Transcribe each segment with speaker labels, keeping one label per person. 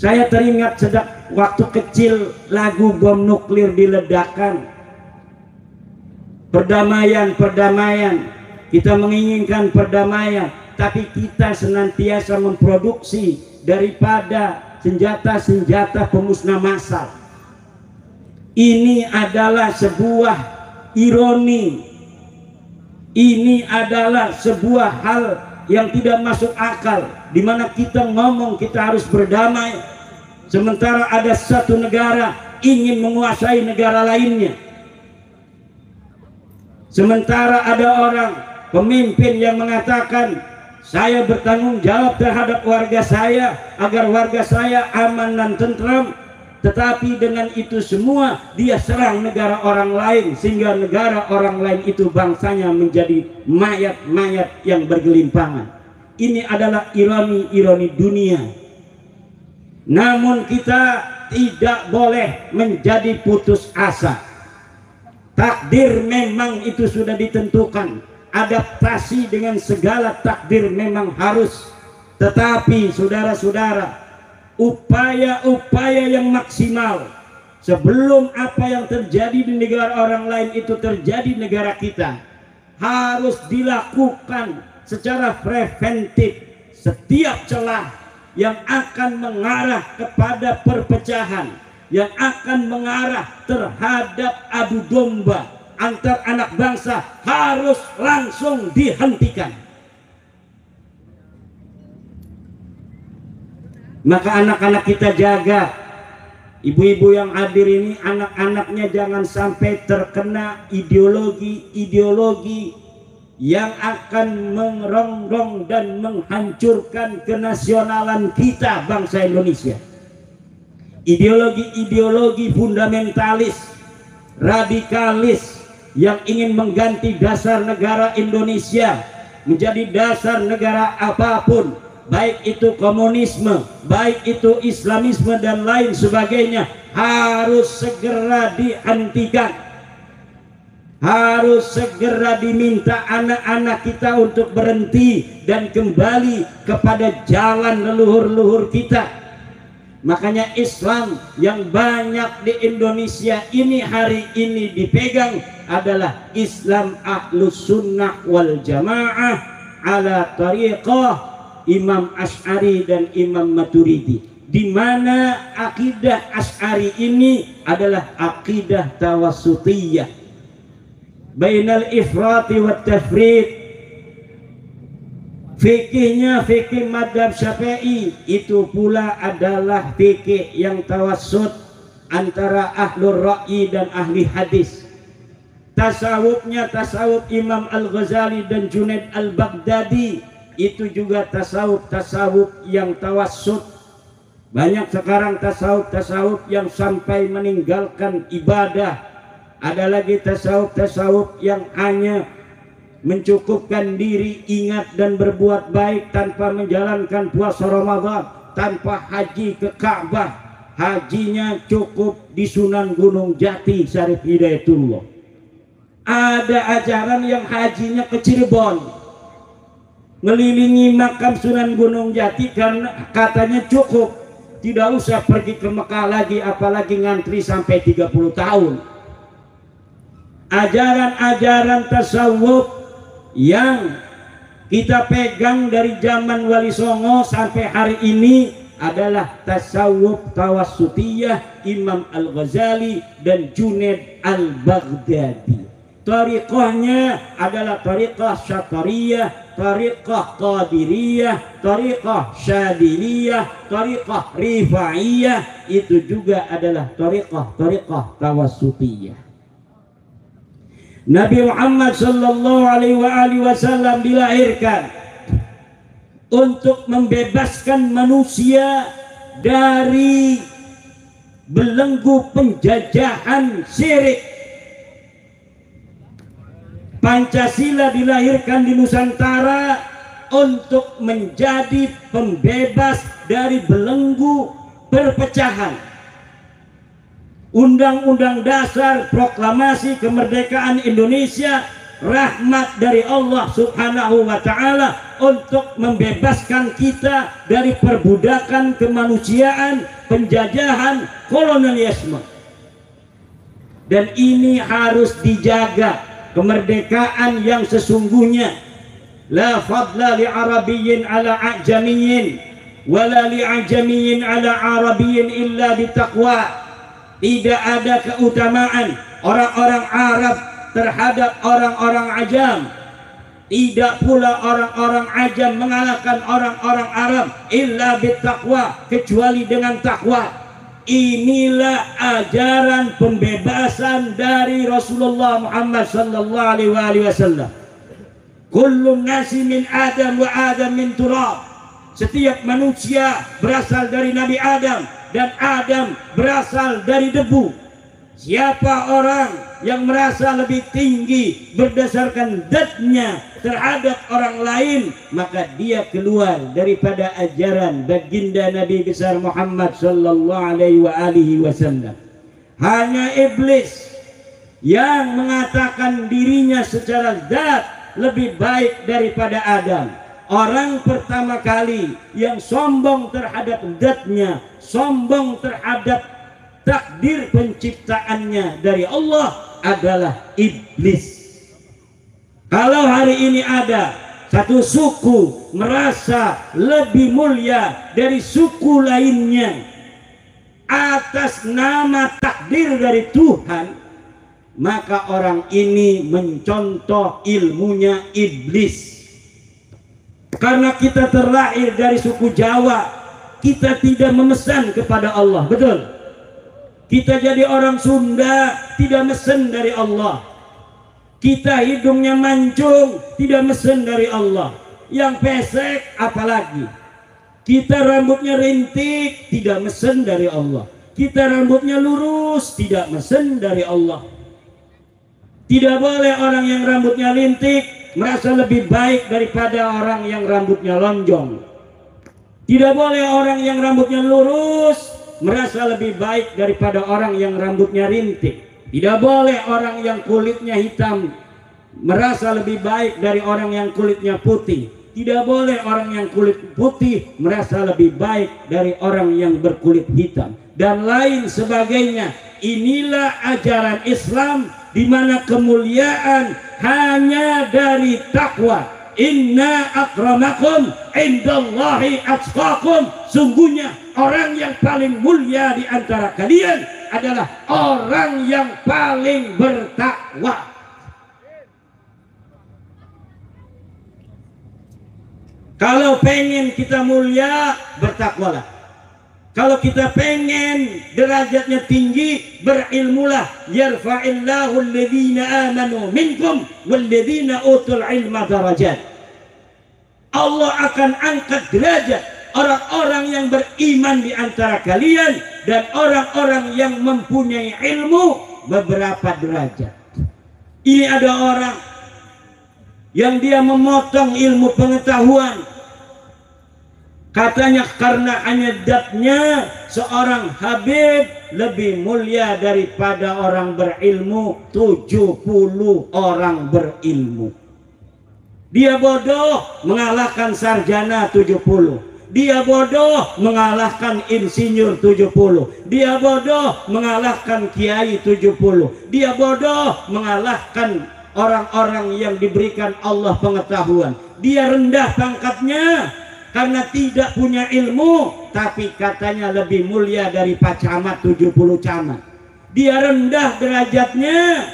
Speaker 1: Saya teringat sejak waktu kecil lagu bom nuklir diledakkan. Perdamaian, perdamaian. Kita menginginkan perdamaian, tapi kita senantiasa memproduksi daripada senjata-senjata pemusnah massal. Ini adalah sebuah ironi. Ini adalah sebuah hal yang tidak masuk akal, di mana kita ngomong kita harus berdamai, sementara ada satu negara ingin menguasai negara lainnya. Sementara ada orang pemimpin yang mengatakan, saya bertanggung jawab terhadap warga saya agar warga saya aman dan tentram, tetapi dengan itu semua dia serang negara orang lain, sehingga negara orang lain itu bangsanya menjadi mayat-mayat yang bergelimpangan. Ini adalah ironi-ironi dunia. Namun kita tidak boleh menjadi putus asa. Takdir memang itu sudah ditentukan. Adaptasi dengan segala takdir memang harus. Tetapi saudara-saudara, upaya-upaya yang maksimal sebelum apa yang terjadi di negara orang lain itu terjadi di negara kita harus dilakukan secara preventif. Setiap celah yang akan mengarah kepada perpecahan, yang akan mengarah terhadap adu domba antar anak bangsa harus langsung dihentikan. Maka anak-anak kita jaga, ibu-ibu yang hadir ini, anak-anaknya jangan sampai terkena ideologi-ideologi yang akan merongrong dan menghancurkan kenasionalan kita bangsa Indonesia. Ideologi-ideologi fundamentalis, radikalis yang ingin mengganti dasar negara Indonesia menjadi dasar negara apapun, baik itu komunisme, baik itu Islamisme dan lain sebagainya, harus segera dihentikan. Harus segera diminta anak-anak kita untuk berhenti dan kembali kepada jalan leluhur-leluhur kita. Makanya Islam yang banyak di Indonesia ini hari ini dipegang adalah Islam Ahlus Sunnah wal Jamaah ala tariqah Imam Asy'ari dan Imam Maturidi, di mana akidah Asy'ari ini adalah akidah tawassutiyah bainal ifrati wat tafrid. Fikihnya fikih madhab Syafi'i, itu pula adalah fikih yang tawassut antara ahlur ra'yi dan ahli hadis. Tasawufnya tasawuf Imam Al-Ghazali dan Junaid Al-Baghdadi, itu juga tasawuf yang tawassut. Banyak sekarang tasawuf yang sampai meninggalkan ibadah. Ada lagi tasawuf yang hanya mencukupkan diri, ingat dan berbuat baik tanpa menjalankan puasa Ramadan, tanpa haji ke Ka'bah. Hajinya cukup di Sunan Gunung Jati Syarif Hidayatullah. Ada ajaran yang hajinya ke Cirebon, ngelilingi makam Sunan Gunung Jati karena katanya cukup, tidak usah pergi ke Mekah lagi, apalagi ngantri sampai 30 tahun. Ajaran-ajaran tasawuf yang kita pegang dari zaman Wali Songo sampai hari ini adalah tasawuf tawassutiyah Imam Al-Ghazali dan Junaid Al-Baghdadi. Tariqahnya adalah tariqah Syatariyah, tariqah Qadiriyah, tariqah Syadiliyah, tariqah Rifaiyah. Itu juga adalah tariqah tawassutiyah. Nabi Muhammad sallallahu alaihi wasallam dilahirkan untuk membebaskan manusia dari belenggu penjajahan syirik. Pancasila dilahirkan di Nusantara untuk menjadi pembebas dari belenggu perpecahan. Undang-Undang Dasar Proklamasi Kemerdekaan Indonesia rahmat dari Allah Subhanahu wa Ta'ala untuk membebaskan kita dari perbudakan kemanusiaan, penjajahan, kolonialisme. Dan ini harus dijaga kemerdekaan yang sesungguhnya. La fadla li arabiyyin ala ajamiyyin wala li ajamiyyin ala arabiyyin illa bitaqwa. Tidak ada keutamaan orang-orang Arab terhadap orang-orang Ajam, tidak pula orang-orang Ajam mengalahkan orang-orang Arab illa bitaqwa, kecuali dengan takwa. Inilah ajaran pembebasan dari Rasulullah Muhammad sallallahu alaihi wasallam. Kullun nasi min Adam wa Adam min turab. Setiap manusia berasal dari Nabi Adam dan Adam berasal dari debu. Siapa orang yang merasa lebih tinggi berdasarkan zatnya terhadap orang lain, maka dia keluar daripada ajaran baginda Nabi besar Muhammad sallallahu alaihi wasallam. Hanya iblis yang mengatakan dirinya secara zat lebih baik daripada Adam. Orang pertama kali yang sombong terhadap zatnya, sombong terhadap takdir penciptaannya dari Allah adalah iblis. Kalau hari ini ada satu suku merasa lebih mulia dari suku lainnya atas nama takdir dari Tuhan, maka orang ini mencontoh ilmunya iblis. Karena kita terlahir dari suku Jawa, kita tidak memesan kepada Allah, betul? Kita jadi orang Sunda, tidak mesen dari Allah. Kita hidungnya mancung, tidak mesen dari Allah. Yang pesek apalagi. Kita rambutnya rintik, tidak mesen dari Allah. Kita rambutnya lurus, tidak mesen dari Allah. Tidak boleh orang yang rambutnya rintik merasa lebih baik daripada orang yang rambutnya lonjong. Tidak boleh orang yang rambutnya lurus merasa lebih baik daripada orang yang rambutnya rintik. Tidak boleh orang yang kulitnya hitam merasa lebih baik dari orang yang kulitnya putih. Tidak boleh orang yang kulit putih merasa lebih baik dari orang yang berkulit hitam, dan lain sebagainya. Inilah ajaran Islam, di mana kemuliaan hanya dari takwa. Inna akramakum indallahi atqakum. Sungguhnya orang yang paling mulia di antara kalian adalah orang yang paling bertakwa. Kalau pengen kita mulia, bertakwalah. Kalau kita pengen derajatnya tinggi, berilmulah. Yarfa'illahu alladhina amanu minkum walladhina utul ilma darajat. Allah akan angkat derajat orang-orang yang beriman di antara kalian dan orang-orang yang mempunyai ilmu beberapa derajat. Ini ada orang yang dia memotong ilmu pengetahuan. Katanya karena hanya zatnya seorang Habib lebih mulia daripada orang berilmu 70 orang berilmu. Dia bodoh mengalahkan sarjana 70. Dia bodoh mengalahkan insinyur 70. Dia bodoh mengalahkan kiai 70. Dia bodoh mengalahkan orang-orang yang diberikan Allah pengetahuan. Dia rendah pangkatnya karena tidak punya ilmu, tapi katanya lebih mulia dari Pak Camat 70 camat. Dia rendah derajatnya,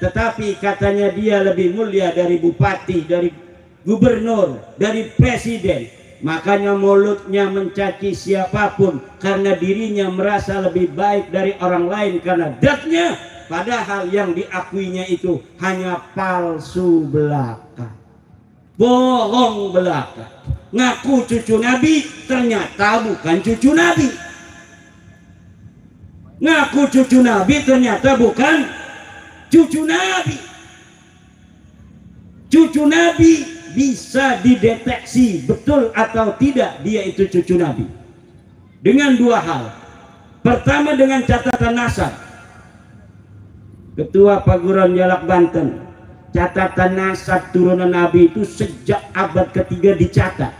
Speaker 1: tetapi katanya dia lebih mulia dari bupati, dari gubernur, dari presiden. Makanya mulutnya mencaci siapapun karena dirinya merasa lebih baik dari orang lain karena zatnya, padahal yang diakuinya itu hanya palsu belaka, bohong belaka. Ngaku cucu Nabi, ternyata bukan cucu Nabi. Ngaku cucu Nabi, ternyata bukan cucu Nabi. Cucu Nabi bisa dideteksi betul atau tidak dia itu cucu Nabi dengan dua hal. Pertama, dengan catatan nasab. Ketua Paguron Jalak Banten, catatan nasab turunan Nabi itu sejak abad ketiga dicatat.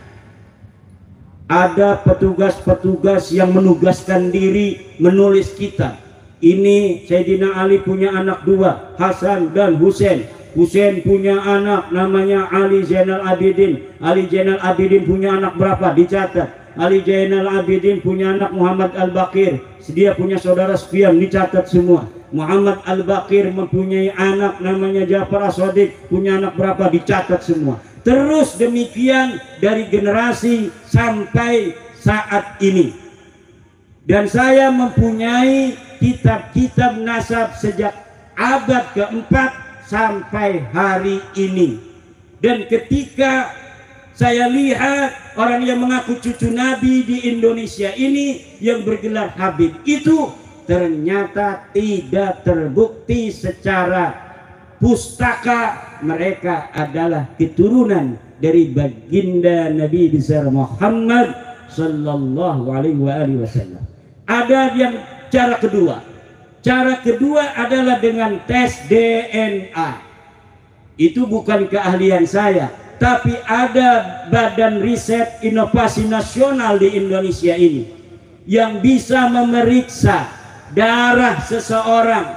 Speaker 1: Ada petugas-petugas yang menugaskan diri menulis kitab. Ini Sayyidina Ali punya anak dua, Hasan dan Husain. Husain punya anak namanya Ali Zainal Abidin. Ali Zainal Abidin punya anak berapa? Dicatat. Ali Zainal Abidin punya anak Muhammad Al-Baqir. Dia punya saudara Sufyan, dicatat semua. Muhammad Al-Baqir mempunyai anak namanya Ja'far As-Shadiq, punya anak berapa? Dicatat semua. Terus demikian dari generasi sampai saat ini. Dan saya mempunyai kitab-kitab nasab sejak abad keempat sampai hari ini. Dan ketika saya lihat orang yang mengaku cucu Nabi di Indonesia ini yang bergelar Habib itu ternyata tidak terbukti secara pustaka mereka adalah keturunan dari baginda Nabi besar Muhammad sallallahu alaihi wasallam. Ada yang cara kedua. Cara kedua adalah dengan tes DNA. Itu bukan keahlian saya, tapi ada Badan Riset Inovasi Nasional di Indonesia ini yang bisa memeriksa darah seseorang,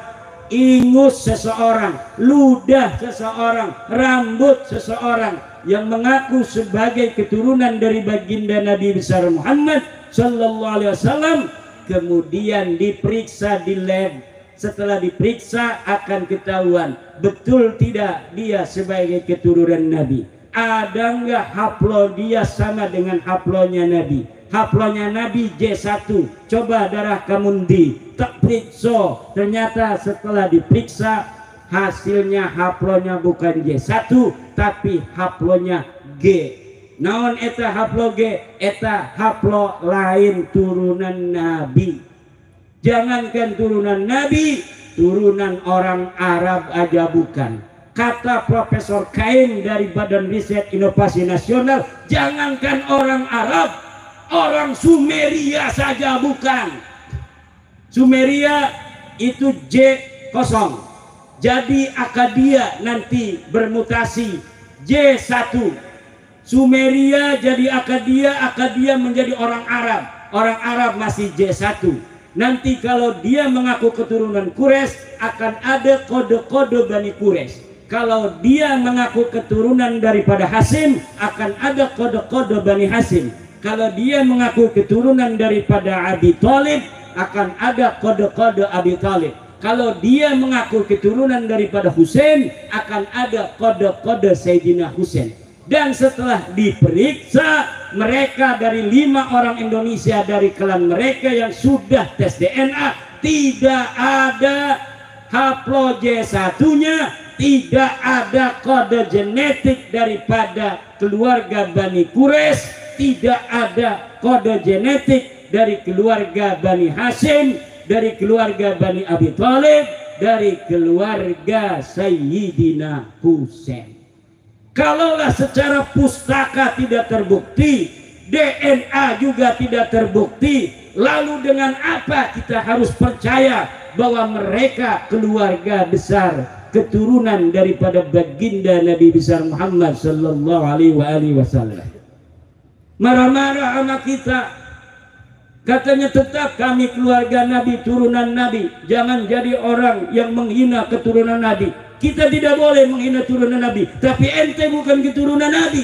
Speaker 1: ingus seseorang, ludah seseorang, rambut seseorang yang mengaku sebagai keturunan dari baginda Nabi besar Muhammad sallallahu alaihi wasallam, kemudian diperiksa di lab. Setelah diperiksa akan ketahuan betul tidak dia sebagai keturunan Nabi. Ada nggak haplo dia sama dengan haplonya Nabi? Haplonya Nabi J1. Coba darah kamu tak periksa. Ternyata setelah diperiksa hasilnya haplonya bukan J1 tapi haplonya G. Naon eta haplo G? Eta haplo lain turunan Nabi. Jangankan turunan Nabi, turunan orang Arab aja bukan. Kata Profesor Kain dari Badan Riset Inovasi Nasional, jangankan orang Arab, orang Sumeria saja bukan. Sumeria itu J0. Jadi Akadia nanti bermutasi J1. Sumeria jadi Akadia, Akadia menjadi orang Arab. Orang Arab masih J1. Nanti kalau dia mengaku keturunan Quraisy akan ada kode-kode Bani Quraisy. Kalau dia mengaku keturunan daripada Hasim akan ada kode-kode Bani Hasim. Kalau dia mengaku keturunan daripada Abi Thalib akan ada kode-kode Abi Thalib. Kalau dia mengaku keturunan daripada Husain akan ada kode-kode Sayyidina Husain. Dan setelah diperiksa mereka dari 5 orang Indonesia dari klan mereka yang sudah tes DNA tidak ada haplo J1-nya, tidak ada kode genetik daripada keluarga Bani Quraisy, tidak ada kode genetik dari keluarga Bani Hashim, dari keluarga Bani Abi Thalib, dari keluarga Sayyidina Husain. Kalaulah secara pustaka tidak terbukti, DNA juga tidak terbukti, lalu dengan apa kita harus percaya bahwa mereka keluarga besar keturunan daripada baginda Nabi besar Muhammad sallallahu alaihi wasallam? Marah-marah sama kita, katanya tetap kami keluarga Nabi, turunan Nabi. Jangan jadi orang yang menghina keturunan Nabi. Kita tidak boleh menghina turunan Nabi, tapi ente bukan keturunan Nabi.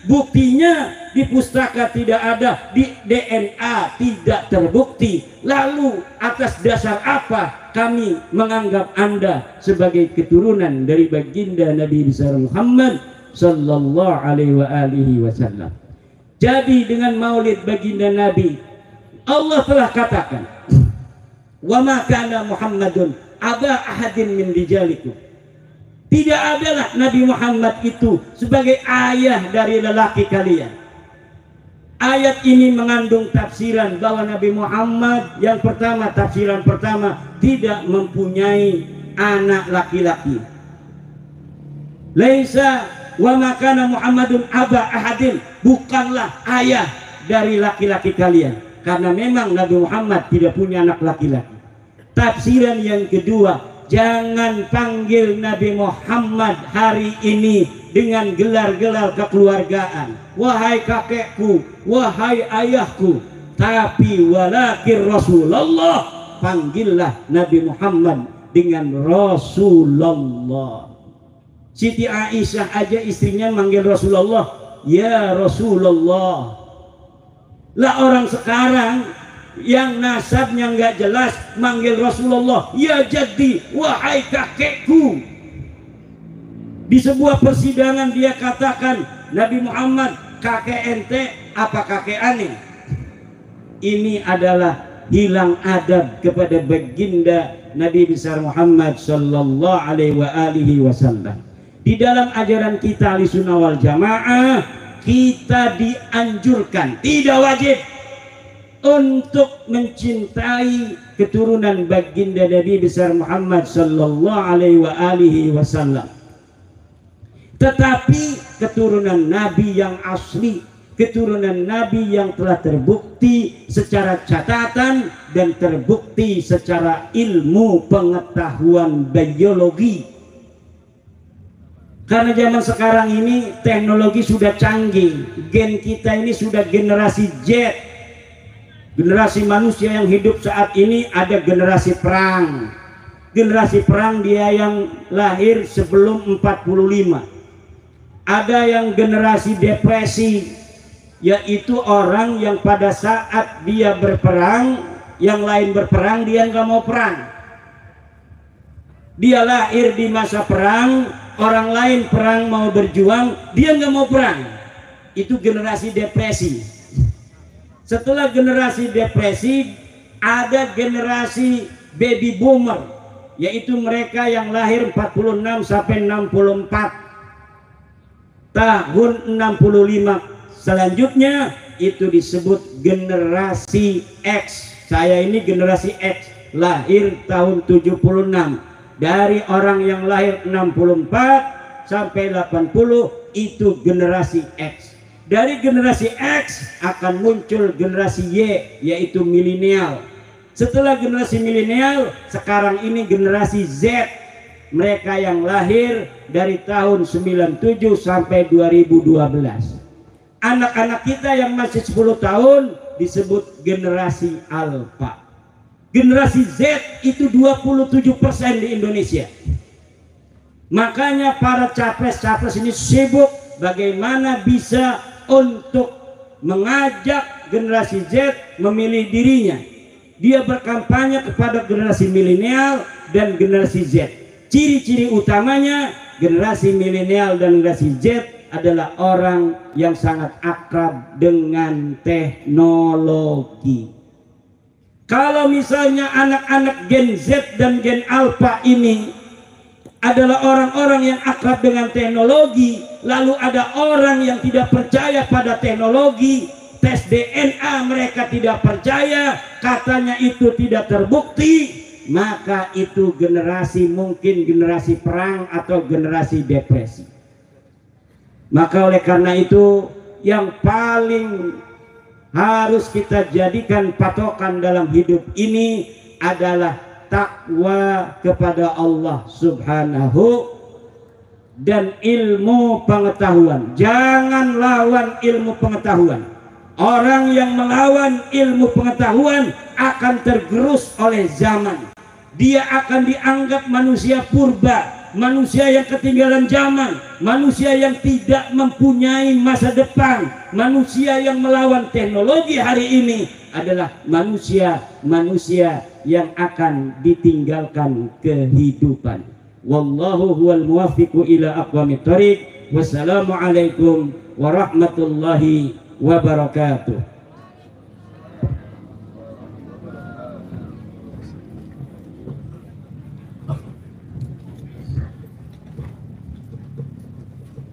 Speaker 1: Buktinya di pustaka tidak ada, di DNA tidak terbukti. Lalu atas dasar apa kami menganggap Anda sebagai keturunan dari baginda Nabi besar Muhammad sallallahu alaihi wasallam? Jadi dengan maulid baginda Nabi, Allah telah katakan, "Wa ma kana Muhammadun aba ahadin min rijalikum." Tidak adalah Nabi Muhammad itu sebagai ayah dari lelaki kalian. Ayat ini mengandung tafsiran bahwa Nabi Muhammad yang pertama, tafsiran pertama, tidak mempunyai anak laki-laki. Laisa wa makana Muhammadun aba ahadin, bukanlah ayah dari laki-laki kalian, karena memang Nabi Muhammad tidak punya anak laki-laki. Tafsiran yang kedua, jangan panggil Nabi Muhammad hari ini dengan gelar-gelar kekeluargaan. Wahai kakekku, wahai ayahku, tapi walakin Rasulullah, panggillah Nabi Muhammad dengan Rasulullah. Siti Aisyah aja istrinya manggil Rasulullah, ya Rasulullah. Lah orang sekarang yang nasabnya nggak jelas manggil Rasulullah, ya jadi wahai kakekku. Di sebuah persidangan dia katakan, Nabi Muhammad, kakek ente apa kakek aneh? Ini adalah hilang adab kepada baginda Nabi besar Muhammad sallallahu alaihi wasallam. Di dalam ajaran kita Ahlussunnah wal Jamaah, kita dianjurkan, tidak wajib, untuk mencintai keturunan baginda Nabi besar Muhammad sallallahu alaihi wasallam. Tetapi keturunan Nabi yang asli, keturunan Nabi yang telah terbukti secara catatan dan terbukti secara ilmu pengetahuan biologi. Karena zaman sekarang ini teknologi sudah canggih, gen kita ini sudah generasi Z. Generasi manusia yang hidup saat ini ada generasi perang. Generasi perang dia yang lahir sebelum 45. Ada yang generasi depresi, yaitu orang yang pada saat dia berperang, yang lain berperang, dia nggak mau perang. Dia lahir di masa perang, orang lain perang mau berjuang, dia nggak mau perang. Itu generasi depresi. Setelah generasi depresi, ada generasi baby boomer, yaitu mereka yang lahir 46 sampai 64. Tahun 65 selanjutnya itu disebut generasi X. Saya ini generasi X, lahir tahun 76. Dari orang yang lahir 64 sampai 80 itu generasi X. Dari generasi X akan muncul generasi Y, yaitu milenial. Setelah generasi milenial, sekarang ini generasi Z. Mereka yang lahir dari tahun 97 sampai 2012. Anak-anak kita yang masih 10 tahun disebut generasi Alpha. Generasi Z itu 27% di Indonesia. Makanya para capres-capres ini sibuk bagaimana bisa untuk mengajak generasi Z memilih dirinya. Dia berkampanye kepada generasi milenial dan generasi Z. Ciri-ciri utamanya generasi milenial dan generasi Z adalah orang yang sangat akrab dengan teknologi. Kalau misalnya anak-anak Gen Z dan Gen Alpha ini adalah orang-orang yang akrab dengan teknologi, lalu ada orang yang tidak percaya pada teknologi, tes DNA mereka tidak percaya, katanya itu tidak terbukti, maka itu generasi mungkin generasi perang atau generasi depresi. Maka oleh karena itu yang paling harus kita jadikan patokan dalam hidup ini adalah takwa kepada Allah Subhanahu dan ilmu pengetahuan. Jangan lawan ilmu pengetahuan. Orang yang melawan ilmu pengetahuan akan tergerus oleh zaman. Dia akan dianggap manusia purba, manusia yang ketinggalan zaman, manusia yang tidak mempunyai masa depan. Manusia yang melawan teknologi hari ini adalah manusia yang akan ditinggalkan kehidupan. Wallahu huwal muwaffiqu ila aqwamit thoriq. Wassalamualaikum warahmatullahi wabarakatuh.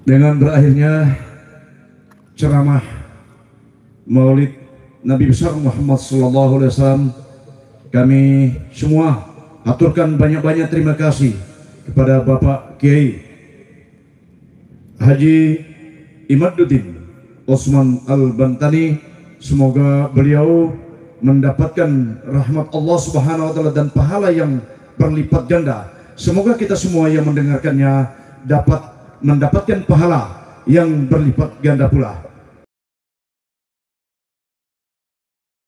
Speaker 2: Dengan berakhirnya ceramah Maulid Nabi besar Muhammad SAW, kami semua aturkan banyak-banyak terima kasih kepada Bapak Kiai Haji Imaduddin Osman Al-Bantani. Semoga beliau mendapatkan rahmat Allah Subhanahu wa Ta'ala dan pahala yang berlipat ganda Semoga kita semua yang mendengarkannya dapat mendapatkan pahala yang berlipat ganda pula.